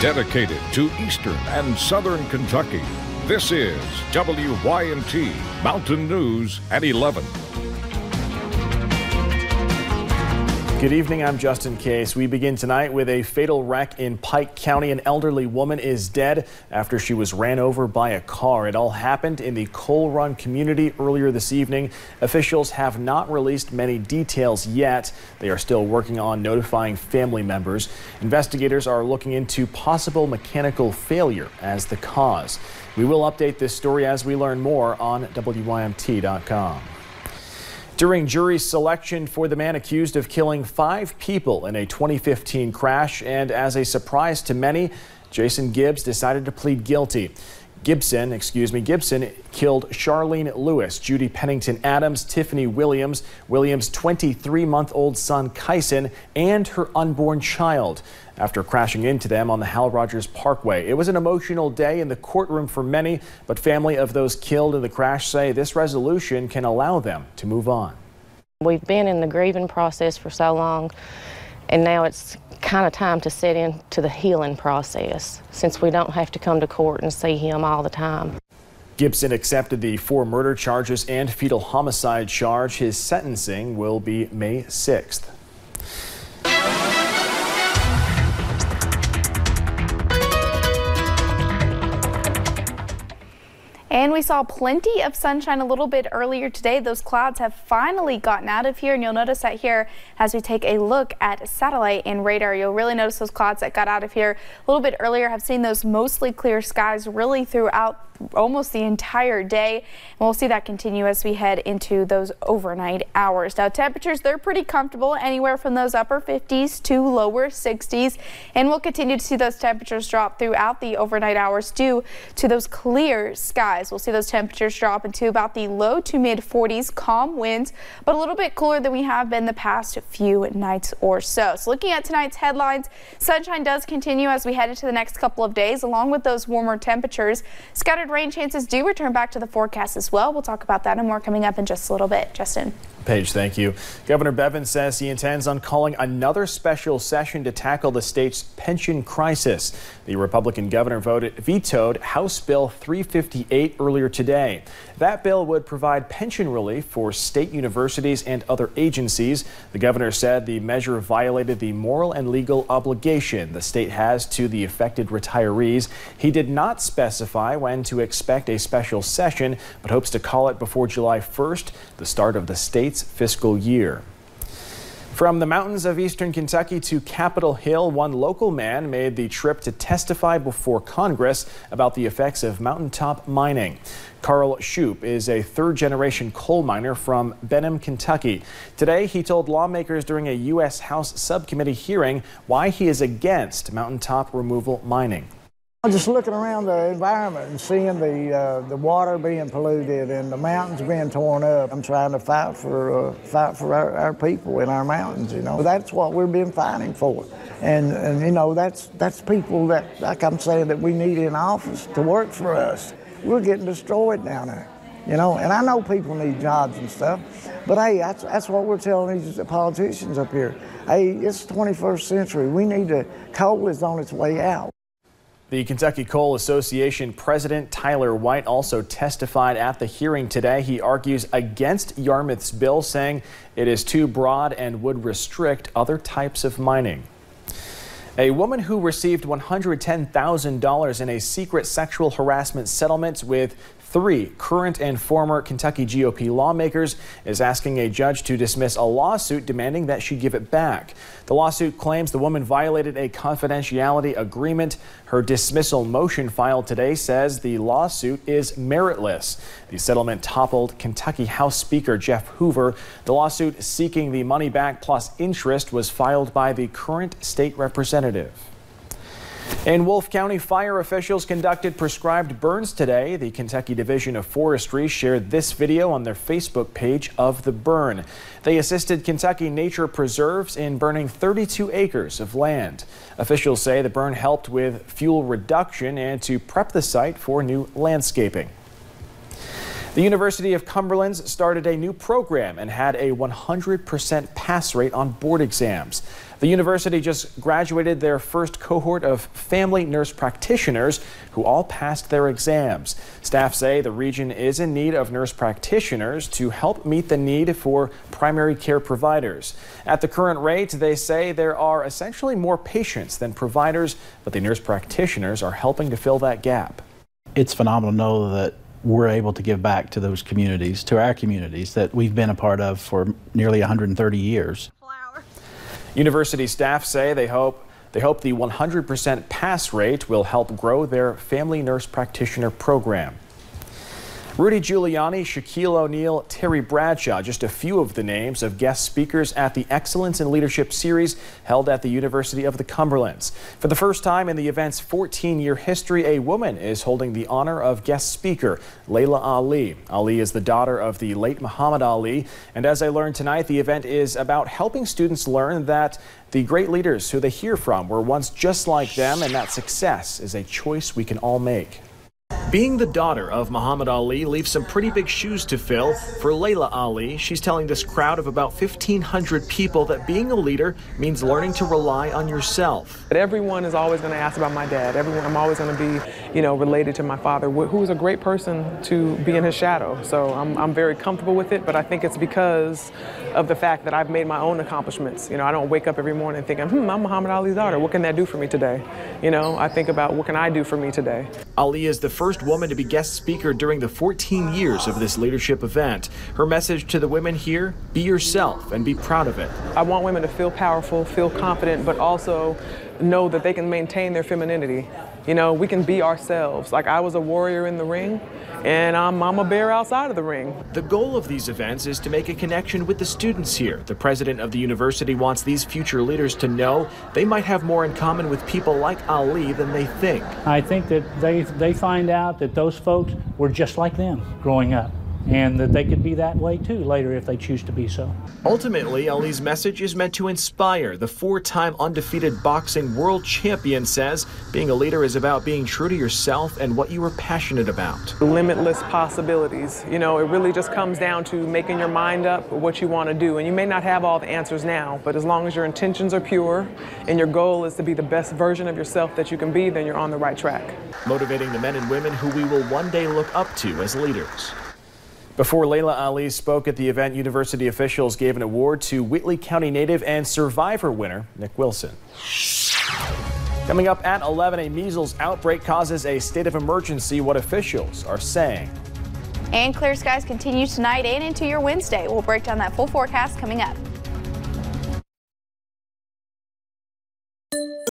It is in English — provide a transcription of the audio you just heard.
Dedicated to Eastern and Southern Kentucky, this is WYMT Mountain News at 11. Good evening, I'm Justin Case. We begin tonight with a fatal wreck in Pike County. An elderly woman is dead after she was ran over by a car. It all happened in the Coal Run community earlier this evening. Officials have not released many details yet. They are still working on notifying family members. Investigators are looking into possible mechanical failure as the cause. We will update this story as we learn more on WYMT.com. During jury selection for the man accused of killing 5 people in a 2015 crash, and as a surprise to many, Jason Gibbs decided to plead guilty. Gibson killed Charlene Lewis, Judy Pennington Adams, Tiffany Williams, 23-month-old son Kyson, and her unborn child after crashing into them on the Hal Rogers Parkway. It was an emotional day in the courtroom for many, but family of those killed in the crash say this resolution can allow them to move on. We've been in the grieving process for so long, and now it's kind of time to set into the healing process since we don't have to come to court and see him all the time. Gibson accepted the 4 murder charges and fetal homicide charge. His sentencing will be May 6th. And we saw plenty of sunshine a little bit earlier today. Those clouds have finally gotten out of here, and you'll notice that here as we take a look at satellite and radar. You'll really notice those clouds that got out of here a little bit earlier have seen those mostly clear skies really throughout almost the entire day, and we'll see that continue as we head into those overnight hours. Now temperatures, they're pretty comfortable, anywhere from those upper 50s to lower 60s, and we'll continue to see those temperatures drop throughout the overnight hours due to those clear skies. We'll see those temperatures drop into about the low to mid 40s, calm winds, but a little bit cooler than we have been the past few nights or so. So looking at tonight's headlines, sunshine does continue as we head into the next couple of days, along with those warmer temperatures. Scattered rain chances do return back to the forecast as well. We'll talk about that and more coming up in just a little bit. Justin. Paige, thank you. Governor Bevin says he intends on calling another special session to tackle the state's pension crisis. The Republican governor vetoed House Bill 358 earlier today. That bill would provide pension relief for state universities and other agencies. The governor said the measure violated the moral and legal obligation the state has to the affected retirees. He did not specify when to expect a special session, but hopes to call it before July 1st, the start of the state's fiscal year. From the mountains of eastern Kentucky to Capitol Hill, one local man made the trip to testify before Congress about the effects of mountaintop mining. Carl Shoup is a third-generation coal miner from Benham, Kentucky. Today, he told lawmakers during a U.S. House subcommittee hearing why he is against mountaintop removal mining. I'm just looking around the environment and seeing the water being polluted and the mountains being torn up. I'm trying to fight for our people in our mountains, you know. That's what we've been fighting for. And you know, that's people that, like I'm saying, that we need in office to work for us. We're getting destroyed down there, you know. And I know people need jobs and stuff, but hey, that's what we're telling these politicians up here. Hey, it's the 21st century. We need to, coal is on its way out. The Kentucky Coal Association President Tyler White also testified at the hearing today. He argues against Yarmouth's bill, saying it is too broad and would restrict other types of mining. A woman who received $110,000 in a secret sexual harassment settlement with 3 current and former Kentucky GOP lawmakers is asking a judge to dismiss a lawsuit demanding that she give it back. The lawsuit claims the woman violated a confidentiality agreement. Her dismissal motion filed today says the lawsuit is meritless. The settlement toppled Kentucky House Speaker Jeff Hoover. The lawsuit seeking the money back plus interest was filed by the current state representative. In Wolfe County, fire officials conducted prescribed burns today. The Kentucky Division of Forestry shared this video on their Facebook page of the burn. They assisted Kentucky Nature Preserves in burning 32 acres of land. Officials say the burn helped with fuel reduction and to prep the site for new landscaping. The University of Cumberland started a new program and had a 100% pass rate on board exams. The university just graduated their first cohort of family nurse practitioners who all passed their exams. Staff say the region is in need of nurse practitioners to help meet the need for primary care providers. At the current rate, they say there are essentially more patients than providers, but the nurse practitioners are helping to fill that gap. It's phenomenal to know that we're able to give back to those communities, to our communities that we've been a part of for nearly 130 years. University staff say they hope the 100% pass rate will help grow their family nurse practitioner program. Rudy Giuliani, Shaquille O'Neal, Terry Bradshaw, just a few of the names of guest speakers at the Excellence in Leadership Series held at the University of the Cumberlands. For the first time in the event's 14-year history, a woman is holding the honor of guest speaker, Laila Ali. Ali is the daughter of the late Muhammad Ali, and as I learned tonight, the event is about helping students learn that the great leaders who they hear from were once just like them, and that success is a choice we can all make. Being the daughter of Muhammad Ali leaves some pretty big shoes to fill. For Laila Ali, she's telling this crowd of about 1,500 people that being a leader means learning to rely on yourself. But everyone is always going to ask about my dad. I'm always going to be, related to my father, who was a great person to be in his shadow. So I'm very comfortable with it, but I think it's because of the fact that I've made my own accomplishments. I don't wake up every morning thinking, I'm Muhammad Ali's daughter. What can that do for me today? I think about what can I do for me today. Ali is the first woman to be guest speaker during the 14 years of this leadership event. Her message to the women here, be yourself and be proud of it. I want women to feel powerful, feel confident, but also know that they can maintain their femininity. We can be ourselves. Like I was a warrior in the ring, and I'm Mama Bear outside of the ring. The goal of these events is to make a connection with the students here. The president of the university wants these future leaders to know they might have more in common with people like Ali than they think. I think that they find out that those folks were just like them growing up, and that they could be that way too later if they choose to be so. Ultimately, Ali's message is meant to inspire. The 4-time undefeated boxing world champion says being a leader is about being true to yourself and what you are passionate about. Limitless possibilities. It really just comes down to making your mind up what you want to do. And you may not have all the answers now, but as long as your intentions are pure and your goal is to be the best version of yourself that you can be, then you're on the right track. Motivating the men and women who we will one day look up to as leaders. Before Laila Ali spoke at the event, university officials gave an award to Whitley County native and Survivor winner Nick Wilson. Coming up at 11, a measles outbreak causes a state of emergency, what officials are saying. And clear skies continue tonight and into your Wednesday. We'll break down that full forecast coming up.